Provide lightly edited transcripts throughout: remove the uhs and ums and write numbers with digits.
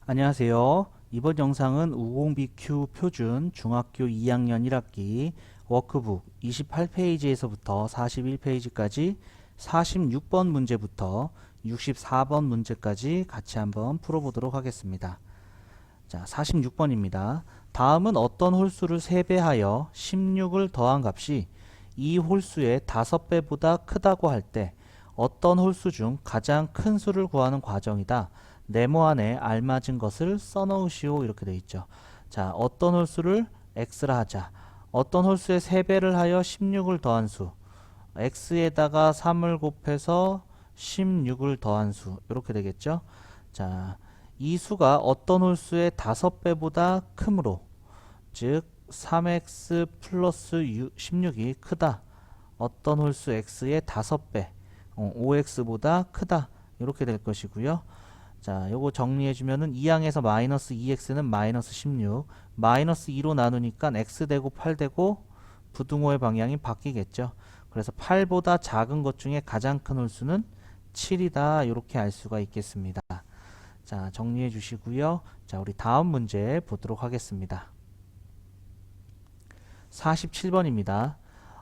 안녕하세요. 이번 영상은 50BQ 표준 중학교 2학년 1학기 워크북 28페이지에서부터 41페이지까지 46번 문제부터 64번 문제까지 같이 한번 풀어보도록 하겠습니다. 자, 46번입니다. 다음은 어떤 홀수를 3배하여 16을 더한 값이 이 홀수의 5배보다 크다고 할 때 어떤 홀수 중 가장 큰 수를 구하는 과정이다. 네모 안에 알맞은 것을 써넣으시오. 이렇게 되어 있죠. 자, 어떤 홀수를 x라 하자. 어떤 홀수의 3배를 하여 16을 더한 수. x에다가 3을 곱해서 16을 더한 수. 이렇게 되겠죠. 자, 이 수가 어떤 홀수의 5배보다 크므로, 즉 3x 플러스 16이 크다. 어떤 홀수 x의 5배, 5x보다 크다. 이렇게 될 것이고요. 자, 요거 정리해 주면은 2항에서 마이너스 2x는 마이너스 16, 마이너스 2로 나누니까 x 되고 8 되고 부등호의 방향이 바뀌겠죠. 그래서 8보다 작은 것 중에 가장 큰 홀수는 7이다. 이렇게 알 수가 있겠습니다. 자, 정리해 주시고요. 자, 우리 다음 문제 보도록 하겠습니다. 47번입니다.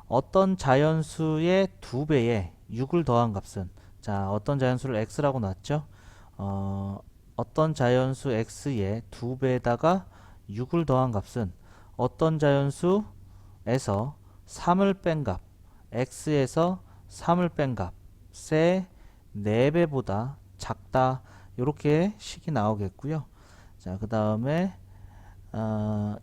어떤 자연수의 2배에 6을 더한 값은, 자, 어떤 자연수를 x라고 놨죠? 어떤 자연수 x의 2배에다가 6을 더한 값은 어떤 자연수에서 3을 뺀 값, x에서 3을 뺀 값의 4배보다 작다. 이렇게 식이 나오겠고요. 자, 그 다음에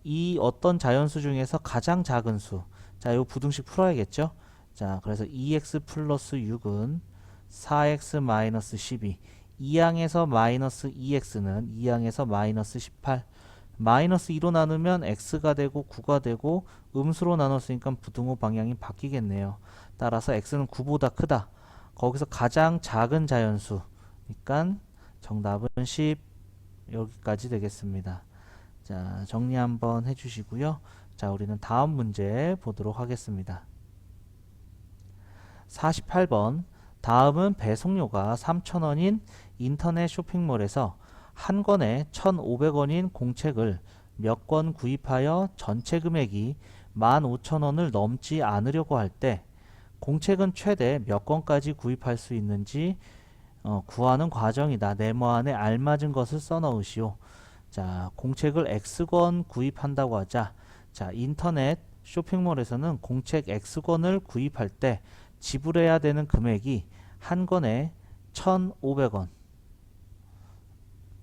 이 어떤 자연수 중에서 가장 작은 수. 자, 이 부등식 풀어야겠죠. 자, 그래서 2x 플러스 6은 4x 마이너스 12. 2항에서 마이너스 2x는 2항에서 마이너스 18. 마이너스 2로 나누면 x가 되고 9가 되고 음수로 나눴으니까 부등호 방향이 바뀌겠네요. 따라서 x는 9보다 크다. 거기서 가장 작은 자연수. 그러니까 정답은 10. 여기까지 되겠습니다. 자, 정리 한번 해주시고요. 자, 우리는 다음 문제 보도록 하겠습니다. 48번. 다음은 배송료가 3,000원인 인터넷 쇼핑몰에서 한 권에 1,500원인 공책을 몇 권 구입하여 전체 금액이 15,000원을 넘지 않으려고 할 때 공책은 최대 몇 권까지 구입할 수 있는지 구하는 과정이다. 네모 안에 알맞은 것을 써넣으시오. 자, 공책을 X권 구입한다고 하자. 자, 인터넷 쇼핑몰에서는 공책 X권을 구입할 때 지불해야 되는 금액이 한 권에 1,500원.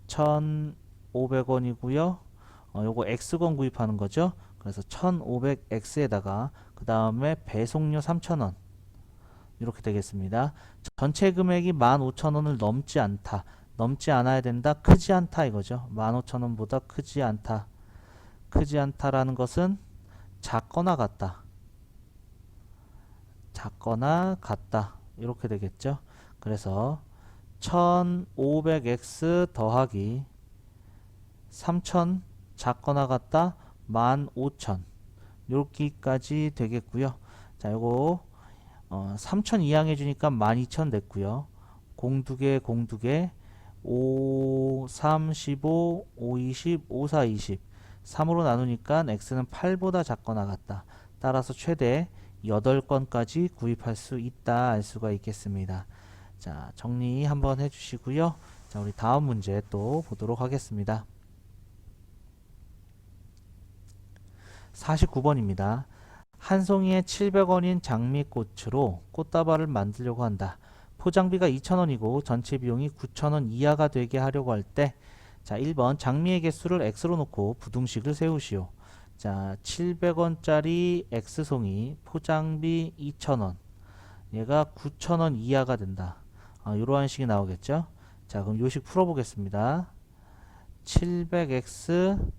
1,500원이고요. 요거 X권 구입하는 거죠. 그래서 1,500X에다가 그 다음에 배송료 3,000원. 이렇게 되겠습니다. 전체 금액이 15,000원을 넘지 않다. 넘지 않아야 된다. 크지 않다 이거죠. 15,000원보다 크지 않다. 크지 않다라는 것은 작거나 같다. 작거나 같다. 이렇게 되겠죠. 그래서 1500x 더하기 3000 작거나 같다. 15,000 이렇게까지 되겠고요. 자, 요거 3000 이항 해주니까 12,000 됐고요. 공두개 공두개 5, 3, 15, 5, 20, 5, 4, 20 3으로 나누니까 x는 8보다 작거나 같다. 따라서 최대 8건까지 구입할 수 있다 알 수가 있겠습니다. 자, 정리 한번 해주시고요. 자, 우리 다음 문제 또 보도록 하겠습니다. 49번입니다. 한 송이에 700원인 장미꽃으로 꽃다발을 만들려고 한다. 포장비가 2,000원이고 전체 비용이 9,000원 이하가 되게 하려고 할 때, 자, 1번 장미의 개수를 x로 놓고 부등식을 세우시오. 자, 700원짜리 x송이 포장비 2,000원. 얘가 9,000원 이하가 된다. 이러한 식이 나오겠죠. 자, 그럼 요식 풀어보겠습니다. 700x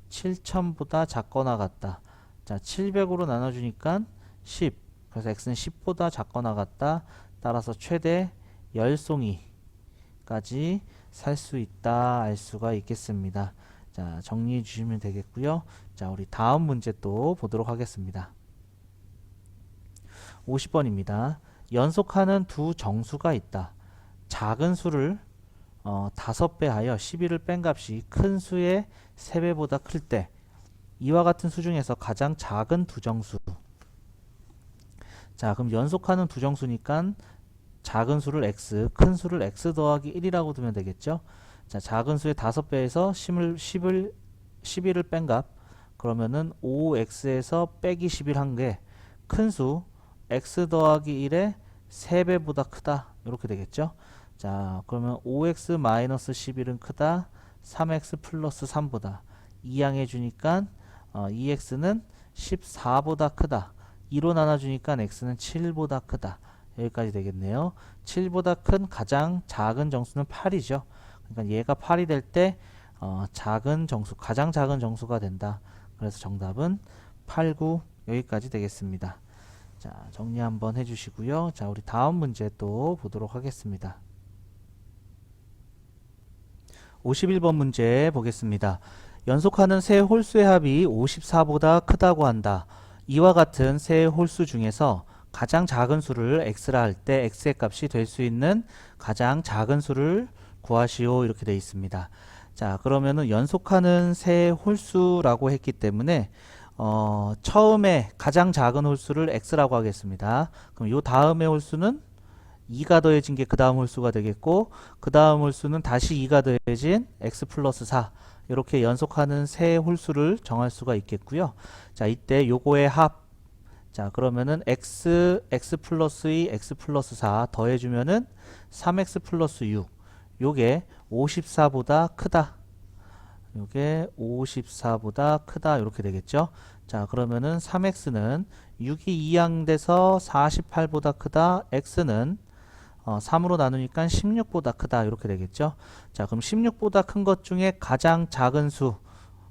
7,000보다 작거나 같다. 자, 700으로 나눠주니까 10. 그래서 x는 10보다 작거나 같다. 따라서 최대 10송이까지 살 수 있다 알 수가 있겠습니다. 자, 정리해 주시면 되겠고요. 자, 우리 다음 문제 또 보도록 하겠습니다. 50번입니다. 연속하는 두 정수가 있다. 작은 수를 5배 하여 11을 뺀 값이 큰 수의 3배보다 클 때 이와 같은 수 중에서 가장 작은 부정수. 자, 그럼 연속하는 부정수니까 작은 수를 x, 큰 수를 x 더하기 1이라고 두면 되겠죠. 자, 작은 수의 5배에서 11을 뺀 값. 그러면은 5x에서 빼기 11 한 게 큰 수 x 더하기 1의 3배보다 크다. 이렇게 되겠죠. 자, 그러면 5x 마이너스 11은 크다. 3x 플러스 3보다. 이항해 주니까 2x는 14보다 크다. 2로 나눠주니까 x는 7보다 크다. 여기까지 되겠네요. 7보다 큰 가장 작은 정수는 8이죠. 그러니까 얘가 8이 될 때 작은 정수, 가장 작은 정수가 된다. 그래서 정답은 8, 9 여기까지 되겠습니다. 자, 정리 한번 해주시고요. 자, 우리 다음 문제 또 보도록 하겠습니다. 51번 문제 보겠습니다. 연속하는 세 홀수의 합이 54보다 크다고 한다. 이와 같은 세 홀수 중에서 가장 작은 수를 x라 할 때 x의 값이 될 수 있는 가장 작은 수를 구하시오. 이렇게 되어 있습니다. 자, 그러면은 연속하는 세 홀수라고 했기 때문에 처음에 가장 작은 홀수를 x라고 하겠습니다. 그럼 요 다음의 홀수는 2가 더해진 게 그 다음 홀수가 되겠고, 그 다음 홀수는 다시 2가 더해진 x 플러스 4. 이렇게 연속하는 세 홀수를 정할 수가 있겠고요. 자, 이때 요거의 합. 자, 그러면은 x 플러스 2, x 플러스 4 더해주면은 3x 플러스 6. 요게 54보다 크다. 요게 54보다 크다. 이렇게 되겠죠. 자, 그러면은 3x는 6이 2항돼서 48보다 크다. x는 3으로 나누니까 16보다 크다. 이렇게 되겠죠. 자, 그럼 16보다 큰 것 중에 가장 작은 수,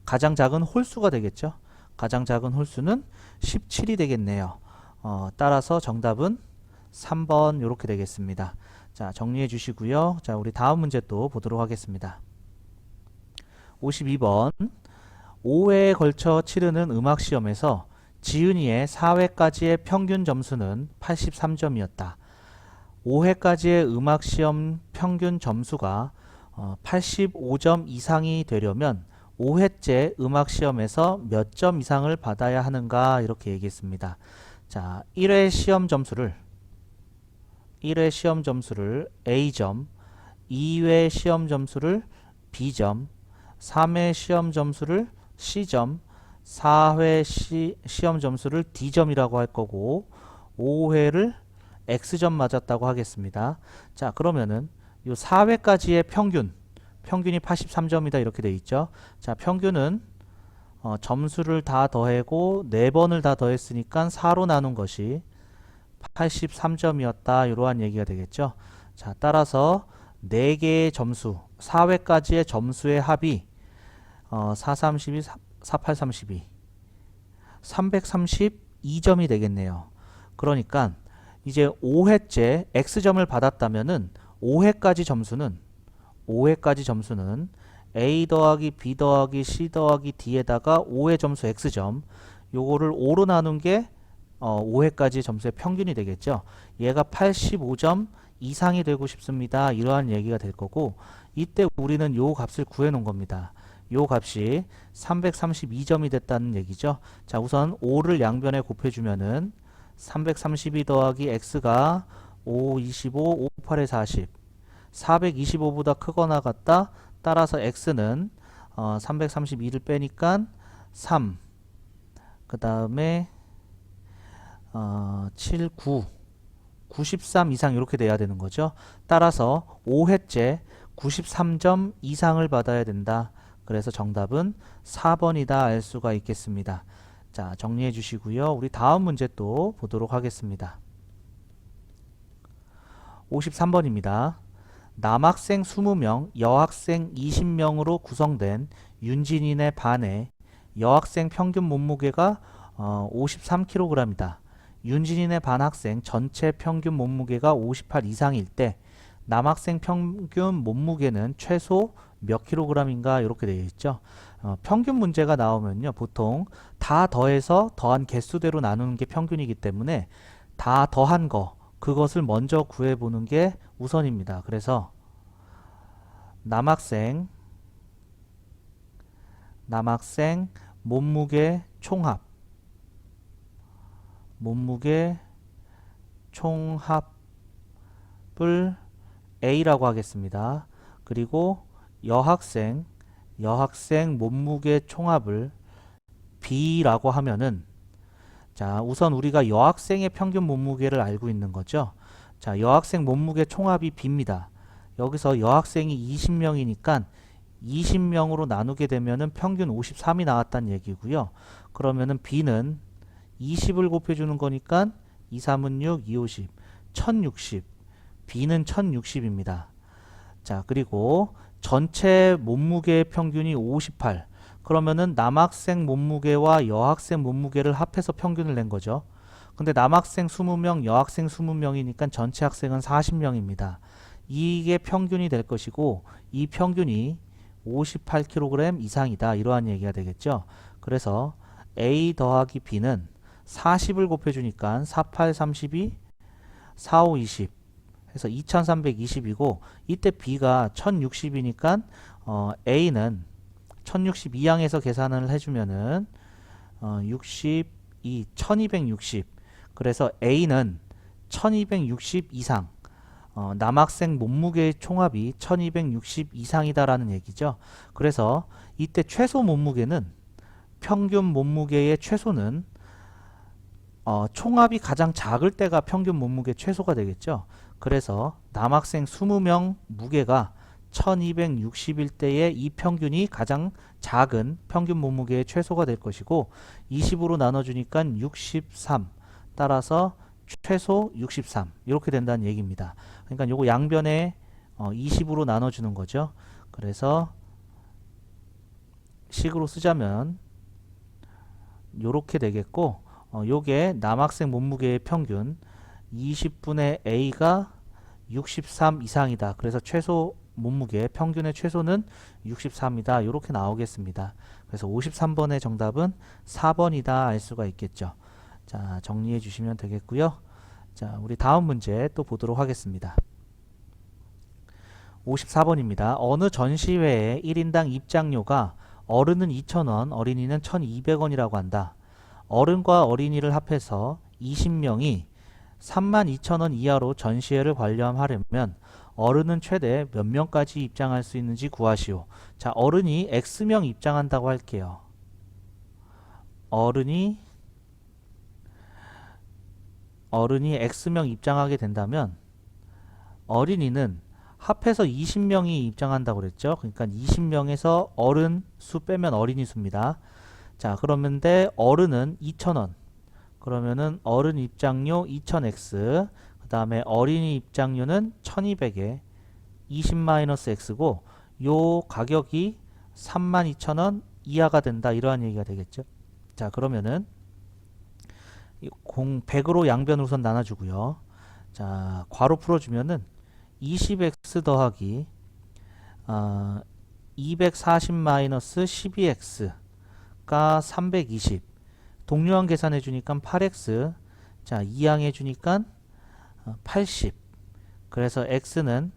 가장 작은 홀수가 되겠죠. 가장 작은 홀수는 17이 되겠네요. 따라서 정답은 3번 이렇게 되겠습니다. 자, 정리해 주시고요. 자, 우리 다음 문제 또 보도록 하겠습니다. 52번 5회에 걸쳐 치르는 음악시험에서 지은이의 4회까지의 평균 점수는 83점이었다. 5회까지의 음악시험 평균 점수가 85점 이상이 되려면 5회째 음악시험에서 몇 점 이상을 받아야 하는가 이렇게 얘기했습니다. 자, 1회 시험 점수를 A점, 2회 시험 점수를 B점, 3회 시험 점수를 C점, 4회 시험 점수를 D점이라고 할 거고 5회를 X점 맞았다고 하겠습니다. 자, 그러면은 요 4회까지의 평균이 83점이다 이렇게 돼 있죠. 자, 평균은 점수를 다 더하고 4번을 다 더했으니까 4로 나눈 것이 83점이었다. 이러한 얘기가 되겠죠. 자, 따라서 4개의 점수, 4회까지의 점수의 합이 4, 32, 48, 32 332점이 되겠네요. 그러니까 이제 5회째 X점을 받았다면은 5회까지 점수는 A 더하기 B 더하기 C 더하기 D에다가 5회 점수 X점 요거를 5로 나눈 게 5회까지 점수의 평균이 되겠죠. 얘가 85점 이상이 되고 싶습니다. 이러한 얘기가 될 거고 이때 우리는 요 값을 구해 놓은 겁니다. 요 값이 332점이 됐다는 얘기죠. 자, 우선 5를 양변에 곱해주면은 332 더하기 x가 5, 25, 5, 8에 40 425보다 크거나 같다. 따라서 x는 332를 빼니까 3 그 다음에 7, 9 93 이상 이렇게 돼야 되는 거죠. 따라서 5회째 93점 이상을 받아야 된다. 그래서 정답은 4번이다 알 수가 있겠습니다. 자, 정리해 주시고요. 우리 다음 문제 또 보도록 하겠습니다. 53번입니다. 남학생 20명, 여학생 20명으로 구성된 윤진인의 반에 여학생 평균 몸무게가 53kg이다. 윤진인의 반 학생 전체 평균 몸무게가 58 이상일 때 남학생 평균 몸무게는 최소 몇 킬로그램인가 이렇게 되어 있죠. 평균 문제가 나오면요, 보통 다 더해서 더한 개수대로 나누는 게 평균이기 때문에 다 더한 거, 그것을 먼저 구해보는 게 우선입니다. 그래서 남학생 몸무게 총합을 A라고 하겠습니다. 그리고 여학생 몸무게 총합을 B라고 하면은, 자, 우선 우리가 여학생의 평균 몸무게를 알고 있는 거죠. 자, 여학생 몸무게 총합이 B입니다. 여기서 여학생이 20명이니까 20명으로 나누게 되면은 평균 53이 나왔다는 얘기고요. 그러면은 B는 20을 곱해주는 거니까 2, 3은 6, 2, 50, 1060. B는 1060입니다. 자, 그리고 전체 몸무게 평균이 58. 그러면은 남학생 몸무게와 여학생 몸무게를 합해서 평균을 낸 거죠. 근데 남학생 20명, 여학생 20명이니까 전체 학생은 40명입니다. 이게 평균이 될 것이고, 이 평균이 58kg 이상이다. 이러한 얘기가 되겠죠. 그래서 A 더하기 B는 40을 곱해주니까 48, 32, 45, 20 해서 2320이고, 이때 B가 1060이니까 A는 1062항에서 계산을 해주면은 62, 1260. 그래서 A는 1260 이상, 남학생 몸무게의 총합이 1260 이상이다라는 얘기죠. 그래서 이때 최소 몸무게는, 평균 몸무게의 최소는 총합이 가장 작을 때가 평균 몸무게 최소가 되겠죠. 그래서 남학생 20명 무게가 1260일 때의 이 평균이 가장 작은 평균 몸무게의 최소가 될 것이고, 20으로 나눠주니까 63, 따라서 최소 63 이렇게 된다는 얘기입니다. 그러니까 요거 양변에 20으로 나눠주는 거죠. 그래서 식으로 쓰자면 요렇게 되겠고, 요게 남학생 몸무게의 평균 20분의 A가 63 이상이다. 그래서 최소 몸무게 평균의 최소는 63이다. 이렇게 나오겠습니다. 그래서 53번의 정답은 4번이다 알 수가 있겠죠. 자, 정리해 주시면 되겠고요. 자, 우리 다음 문제 또 보도록 하겠습니다. 54번입니다. 어느 전시회에 1인당 입장료가 어른은 2,000원, 어린이는 1,200원이라고 한다. 어른과 어린이를 합해서 20명이 32,000원 이하로 전시회를 관람하려면 어른은 최대 몇 명까지 입장할 수 있는지 구하시오. 자, 어른이 X명 입장한다고 할게요. 어른이 X명 입장하게 된다면 어린이는 합해서 20명이 입장한다고 그랬죠. 그러니까 20명에서 어른 수 빼면 어린이 수입니다. 자, 그러면데 어른은 2,000원. 그러면은 어른 입장료 2,000X, 그 다음에 어린이 입장료는 1,200에 20-X고, 요 가격이 32,000원 이하가 된다. 이러한 얘기가 되겠죠. 자, 그러면은 100으로 양변 우선 나눠주고요. 자, 괄호 풀어주면은 20X 더하기 240-12X가 320. 동료항 계산해 주니까 8x, 자, 2항 해 주니까 80. 그래서 x는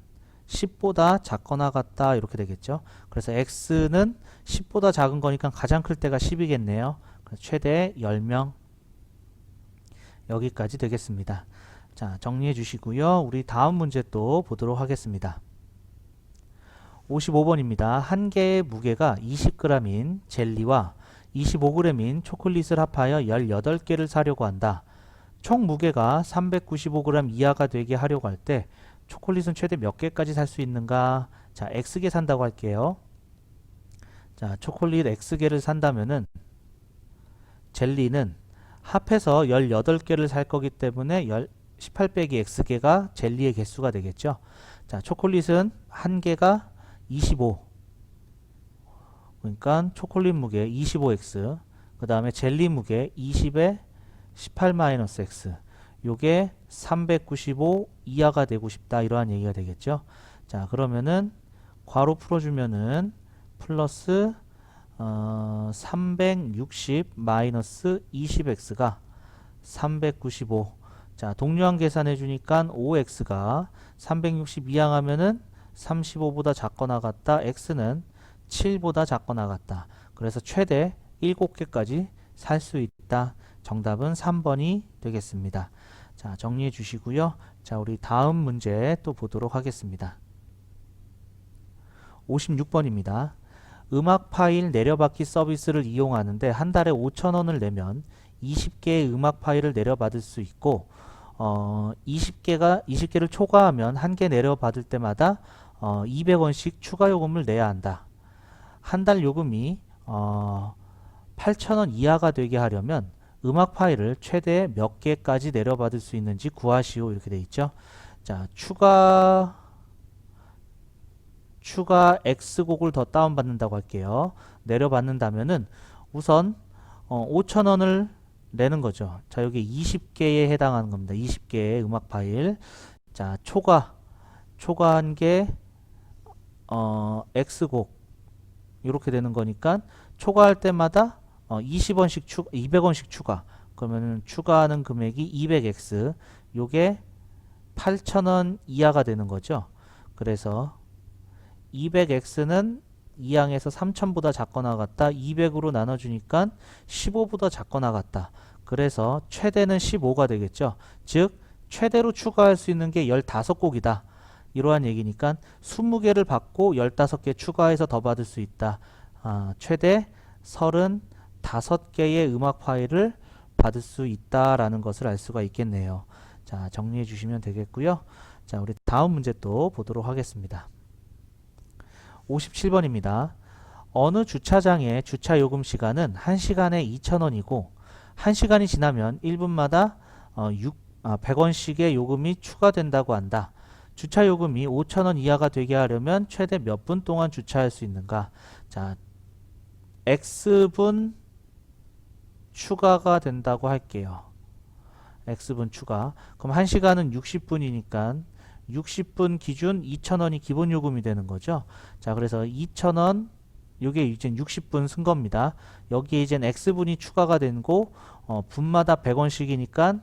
10보다 작거나 같다 이렇게 되겠죠. 그래서 x는 10보다 작은 거니까 가장 클 때가 10이겠네요. 최대 10명 여기까지 되겠습니다. 자, 정리해 주시고요. 우리 다음 문제 또 보도록 하겠습니다. 55번입니다. 한 개의 무게가 20g인 젤리와 25g인 초콜릿을 합하여 18개를 사려고 한다. 총 무게가 395g 이하가 되게 하려고 할 때 초콜릿은 최대 몇 개까지 살 수 있는가? 자, X개 산다고 할게요. 자, 초콜릿 X개를 산다면은 젤리는 합해서 18개를 살 거기 때문에 18 빼기 X개가 젤리의 개수가 되겠죠. 자, 초콜릿은 한 개가 25. 그러니까 초콜릿 무게 25x, 그 다음에 젤리 무게 20에 18-x, 요게 395 이하가 되고 싶다. 이러한 얘기가 되겠죠. 자, 그러면은 괄호 풀어주면은 플러스 360 마이너스 20x가 395. 자, 동료항 계산해 주니까 5x가 362항 하면은 35보다 작거나 같다. x는 7보다 작거나 같다. 그래서 최대 7개까지 살 수 있다. 정답은 3번이 되겠습니다. 자, 정리해 주시고요. 자, 우리 다음 문제 또 보도록 하겠습니다. 56번입니다. 음악 파일 내려받기 서비스를 이용하는데 한 달에 5,000원을 내면 20개의 음악 파일을 내려받을 수 있고 20개를 초과하면 한 개 내려받을 때마다 200원씩 추가 요금을 내야 한다. 한 달 요금이 8,000원 이하가 되게 하려면 음악 파일을 최대 몇 개까지 내려받을 수 있는지 구하시오. 이렇게 돼 있죠. 자, 추가 X곡을 더 다운받는다고 할게요. 내려받는다면은 우선 5,000원을 내는 거죠. 자, 여기 20개에 해당하는 겁니다. 20개의 음악 파일. 자, 초과한 게 X곡 이렇게 되는 거니까 초과할 때마다 20원씩 200원씩 추가. 그러면은 추가하는 금액이 200X. 요게 8,000원 이하가 되는 거죠. 그래서 200X는 2항에서 3,000보다 작거나 같다. 200으로 나눠주니까 15보다 작거나 같다. 그래서 최대는 15가 되겠죠. 즉 최대로 추가할 수 있는 게 15곡이다. 이러한 얘기니까 20개를 받고 15개 추가해서 더 받을 수 있다. 최대 35개의 음악 파일을 받을 수 있다라는 것을 알 수가 있겠네요. 자, 정리해 주시면 되겠고요. 자, 우리 다음 문제 또 보도록 하겠습니다. 57번입니다. 어느 주차장의 주차 요금 시간은 1시간에 2,000원이고 1시간이 지나면 1분마다 100원씩의 요금이 추가된다고 한다. 주차 요금이 5,000원 이하가 되게 하려면 최대 몇 분 동안 주차할 수 있는가? 자, X분 추가가 된다고 할게요. X분 추가. 그럼 1시간은 60분이니까 60분 기준 2,000원이 기본 요금이 되는 거죠. 자, 그래서 2,000원, 요게 이제 60분 쓴 겁니다. 여기에 이제 X분이 추가가 되고 분마다 100원씩이니까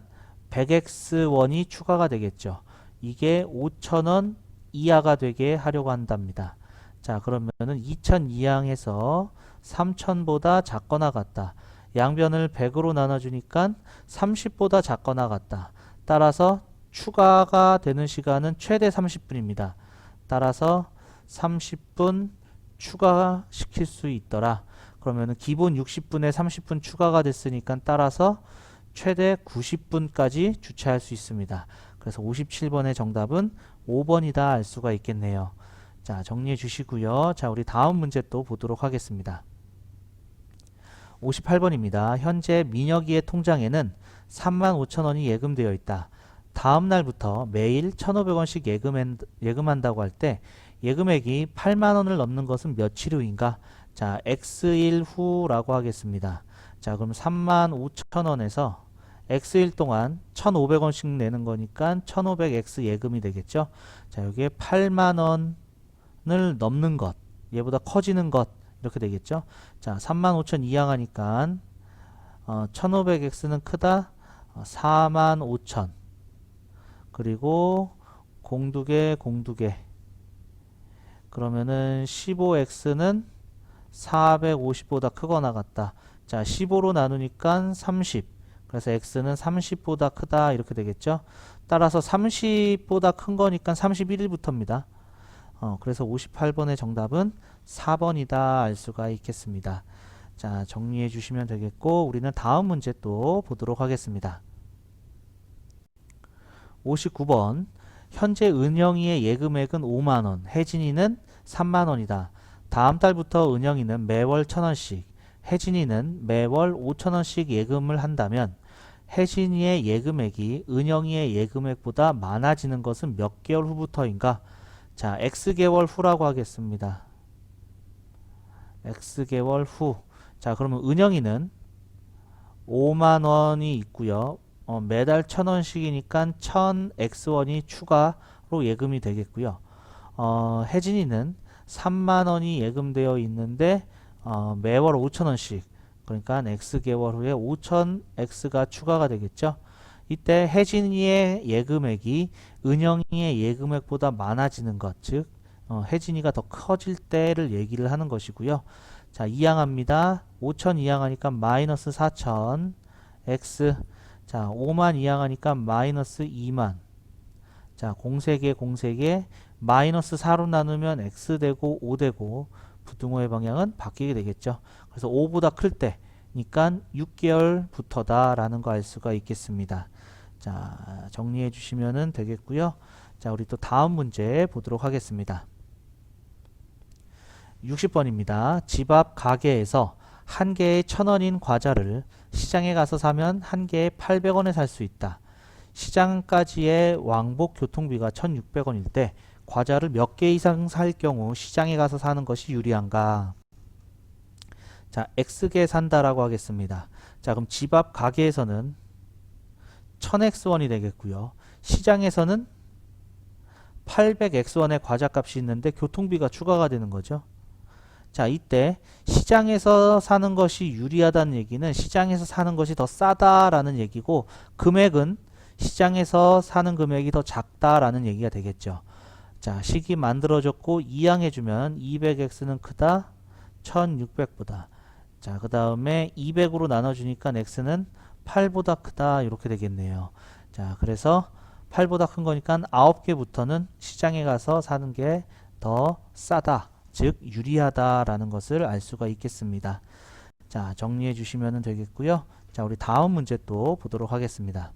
100X원이 추가가 되겠죠. 이게 5,000원 이하가 되게 하려고 한답니다. 자, 그러면은 2,002항에서 3,000보다 작거나 같다. 양변을 100으로 나눠주니까 30보다 작거나 같다. 따라서 추가가 되는 시간은 최대 30분입니다. 따라서 30분 추가시킬 수 있더라. 그러면 기본 60분에 30분 추가가 됐으니까 따라서 최대 90분까지 주차할 수 있습니다. 그래서 57번의 정답은 5번이다 알 수가 있겠네요. 자, 정리해 주시고요. 자, 우리 다음 문제 또 보도록 하겠습니다. 58번입니다. 현재 민혁이의 통장에는 35,000원이 예금되어 있다. 다음 날부터 매일 1,500원씩 예금한다고 할 때 예금액이 8만원을 넘는 것은 며칠 후인가? 자, X일 후라고 하겠습니다. 자, 그럼 35,000원에서 X일 동안 1,500원씩 내는 거니까 1,500X 예금이 되겠죠. 자, 여기에 8만원을 넘는 것, 얘보다 커지는 것 이렇게 되겠죠. 자, 35,000 이항하니까 1,500X는 크다. 45,000 그리고 공두개 그러면은 15x는 450보다 크거나 같다. 자, 15로 나누니까 30. 그래서 x는 30보다 크다 이렇게 되겠죠. 따라서 30보다 큰 거니까 31부터입니다. 그래서 58번의 정답은 4번이다 알 수가 있겠습니다. 자, 정리해 주시면 되겠고 우리는 다음 문제 또 보도록 하겠습니다. 59번 현재 은영이의 예금액은 5만원, 혜진이는 3만원이다. 다음 달부터 은영이는 매월 1,000원씩, 혜진이는 매월 5,000원씩 예금을 한다면 혜진이의 예금액이 은영이의 예금액보다 많아지는 것은 몇 개월 후부터인가? 자, X개월 후라고 하겠습니다. X개월 후. 자, 그러면 은영이는 5만원이 있고요. 매달 1,000원씩이니까 1,000X원이 추가로 예금이 되겠고요. 혜진이는 3만원이 예금되어 있는데 매월 5,000원씩 그러니까 X개월 후에 5,000X가 추가가 되겠죠. 이때 혜진이의 예금액이 은영이의 예금액보다 많아지는 것, 즉 혜진이가 더 커질 때를 얘기를 하는 것이고요. 자, 이항합니다. 5천 이항하니까 마이너스 4천 x. 자, 5만 이항하니까 마이너스 2만. 자, 공세개 공세개 마이너스 4로 나누면 x 되고 5 되고 부등호의 방향은 바뀌게 되겠죠. 그래서 5보다 클 때니까 6개월부터다 라는 거 알 수가 있겠습니다. 자, 정리해 주시면 되겠고요. 자, 우리 또 다음 문제 보도록 하겠습니다. 60번입니다. 집 앞 가게에서 한 개에 1,000원인 과자를 시장에 가서 사면 한 개에 800원에 살 수 있다. 시장까지의 왕복 교통비가 1,600원일 때 과자를 몇 개 이상 살 경우 시장에 가서 사는 것이 유리한가? 자, X개 산다라고 하겠습니다. 자, 그럼 집 앞 가게에서는 1000X1이 되겠고요. 시장에서는 800X1의 과자값이 있는데 교통비가 추가가 되는 거죠. 자, 이때 시장에서 사는 것이 유리하다는 얘기는 시장에서 사는 것이 더 싸다라는 얘기고 금액은 시장에서 사는 금액이 더 작다라는 얘기가 되겠죠. 자, 식이 만들어졌고 이항해주면 200x는 크다 1600보다. 자, 그 다음에 200으로 나눠주니까 x는 8보다 크다 이렇게 되겠네요. 자, 그래서 8보다 큰 거니까 9개부터는 시장에 가서 사는 게 더 싸다, 즉 유리하다라는 것을 알 수가 있겠습니다. 자, 정리해 주시면 되겠고요. 자, 우리 다음 문제 또 보도록 하겠습니다.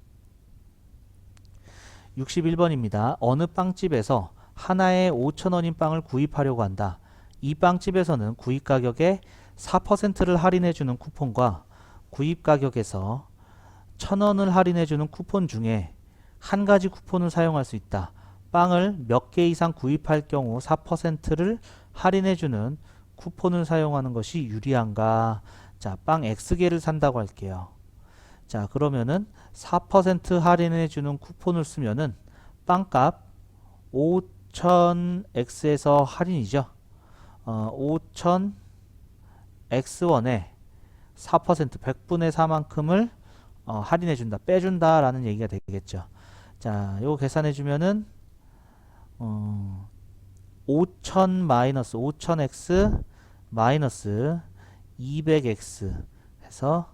61번입니다. 어느 빵집에서 하나에 5,000원인 빵을 구입하려고 한다. 이 빵집에서는 구입 가격에 4%를 할인해주는 쿠폰과 구입 가격에서 1,000원을 할인해주는 쿠폰 중에 한 가지 쿠폰을 사용할 수 있다. 빵을 몇 개 이상 구입할 경우 4%를 할인해주는 쿠폰을 사용하는 것이 유리한가? 자, 빵 X개를 산다고 할게요. 자, 그러면은 4% 할인해주는 쿠폰을 쓰면은 빵값 5,000X에서 할인이죠. 5,000X1에 4% 100분의 4만큼을 할인해준다, 빼준다 라는 얘기가 되겠죠. 자, 요거 계산해주면은 5,000 마이너스 5,000X 마이너스 200X 해서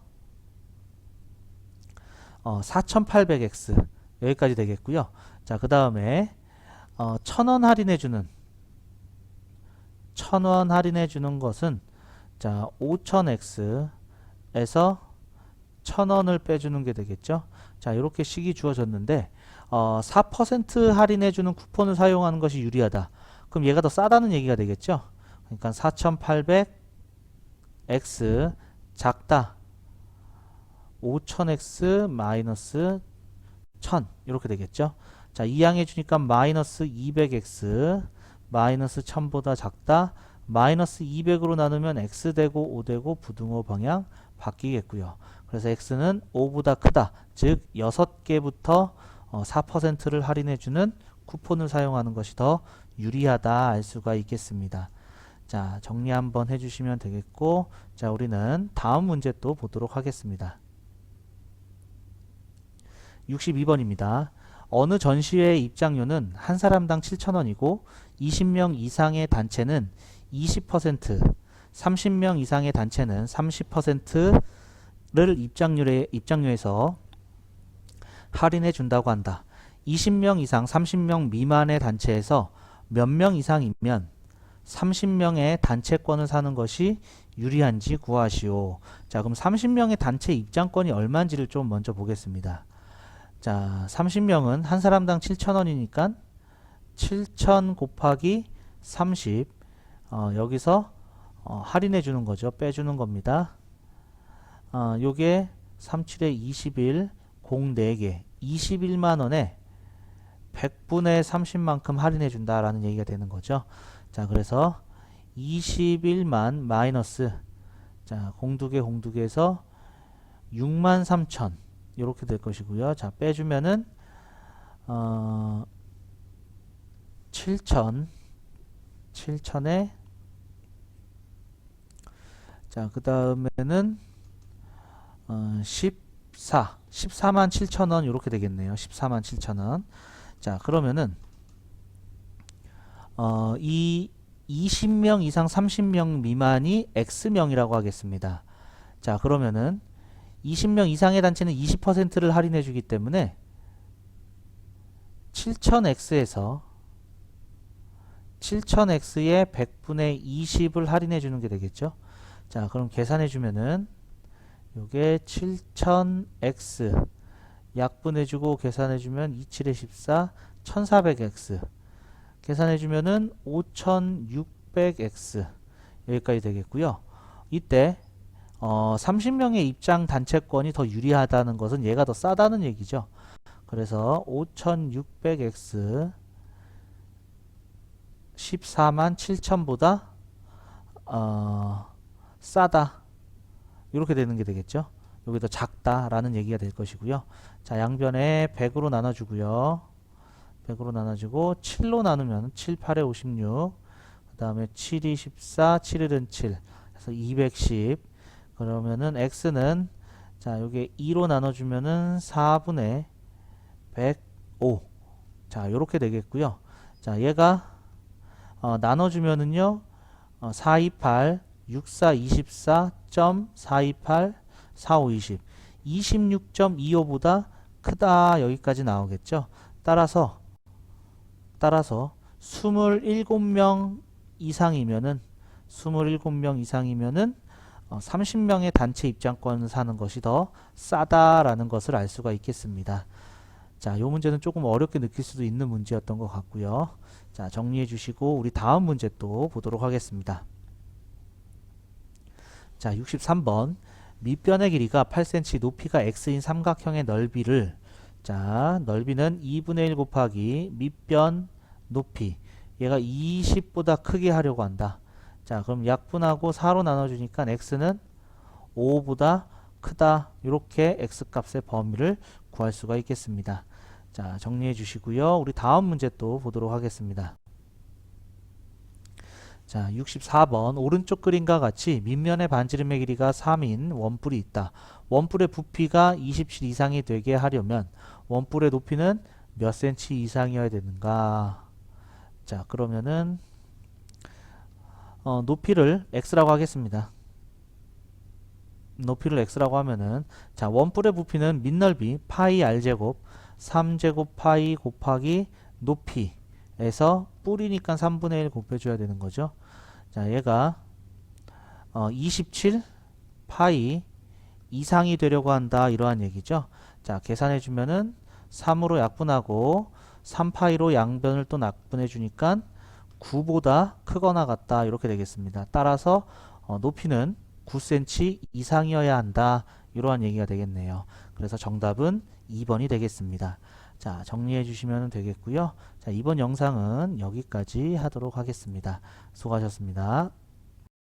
4,800X 여기까지 되겠고요. 자, 그 다음에 1,000원 할인해주는 1,000원 할인해주는 것은 자 5,000X에서 1,000원을 빼주는 게 되겠죠. 자, 이렇게 식이 주어졌는데 4% 할인해주는 쿠폰을 사용하는 것이 유리하다. 그럼 얘가 더 싸다는 얘기가 되겠죠. 그러니까 4,800X 작다 5,000X 마이너스 1,000 이렇게 되겠죠. 자, 이항해 주니까 마이너스 200X 마이너스 1,000보다 작다 마이너스 200으로 나누면 X 되고 5 되고 부등호 방향 바뀌겠고요. 그래서 X는 5보다 크다. 즉 6개부터 4%를 할인해 주는 쿠폰을 사용하는 것이 더 유리하다 알 수가 있겠습니다. 자, 정리 한번 해주시면 되겠고, 자, 우리는 다음 문제 또 보도록 하겠습니다. 62번입니다. 어느 전시회의 입장료는 한 사람당 7,000원이고 20명 이상의 단체는 20%, 30명 이상의 단체는 30%를 입장료에서 할인해 준다고 한다. 20명 이상 30명 미만의 단체에서 몇 명 이상이면 30명의 단체권을 사는 것이 유리한지 구하시오. 자, 그럼 30명의 단체 입장권이 얼마인지를 좀 먼저 보겠습니다. 자, 30명은 한 사람당 7,000원이니까 7,000 곱하기 30 여기서 할인해 주는 거죠. 빼주는 겁니다. 요게 37에 21 04개 21만 원에 100분의 30만큼 할인해 준다라는 얘기가 되는 거죠. 자, 그래서 21만 마이너스 자, 공두개에서 63,000 이렇게 될 것이고요. 자, 빼주면은 7,000에 자, 그 다음에는 14 14만 7천원 이렇게 되겠네요. 14만 7천원. 자, 그러면은 이 20명 이상 30명 미만이 X명이라고 하겠습니다. 자, 그러면은 20명 이상의 단체는 20%를 할인해 주기 때문에 7000X에서 7000X의 100분의 20을 할인해 주는 게 되겠죠. 자, 그럼 계산해 주면은 요게 7000X 약분해 주고 계산해 주면 27에 14 1400X 계산해 주면은 5600X 여기까지 되겠고요. 이때 30명의 입장 단체권이 더 유리하다는 것은 얘가 더 싸다는 얘기죠. 그래서 5600X 14만 7천보다 싸다 이렇게 되는 게 되겠죠. 여기 더 작다라는 얘기가 될 것이고요. 자, 양변에 100으로 나눠주고요. 100으로 나눠주고 7로 나누면 7, 8에 56 그 다음에 7이 14, 7일은 7 그래서 210 그러면은 X는 자, 요게 2로 나눠주면은 4분의 105 자, 요렇게 되겠고요. 자, 얘가 나눠주면은요 428 64 24.428 45 20 26.25보다 크다 여기까지 나오겠죠. 따라서 27명 이상이면은 30명의 단체 입장권을 사는 것이 더 싸다라는 것을 알 수가 있겠습니다. 자, 이 문제는 조금 어렵게 느낄 수도 있는 문제였던 것 같고요. 자, 정리해 주시고 우리 다음 문제 또 보도록 하겠습니다. 자, 63번 밑변의 길이가 8cm 높이가 x인 삼각형의 넓이를 자, 넓이는 2분의 1 곱하기 밑변 높이 얘가 20보다 크게 하려고 한다. 자, 그럼 약분하고 4로 나눠주니까 x는 5보다 크다. 이렇게 x값의 범위를 구할 수가 있겠습니다. 자, 정리해 주시고요. 우리 다음 문제 또 보도록 하겠습니다. 자, 64번 오른쪽 그림과 같이 밑면의 반지름의 길이가 3인 원뿔이 있다. 원뿔의 부피가 27 이상이 되게 하려면 원뿔의 높이는 몇 cm 이상이어야 되는가? 자, 그러면은 높이를 x라고 하겠습니다. 높이를 x라고 하면은 자, 원뿔의 부피는 밑넓이 파이 r제곱 3제곱 파이 곱하기 높이에서 뿔이니까 3분의 1 곱해줘야 되는 거죠. 자, 얘가 27 파이 이상이 되려고 한다 이러한 얘기죠. 자, 계산해 주면은 3으로 약분하고 3파이로 양변을 또 약분해 주니까 9보다 크거나 같다 이렇게 되겠습니다. 따라서 높이는 9cm 이상이어야 한다 이러한 얘기가 되겠네요. 그래서 정답은 2번이 되겠습니다. 자, 정리해 주시면 되겠고요. 자, 이번 영상은 여기까지 하도록 하겠습니다. 수고하셨습니다.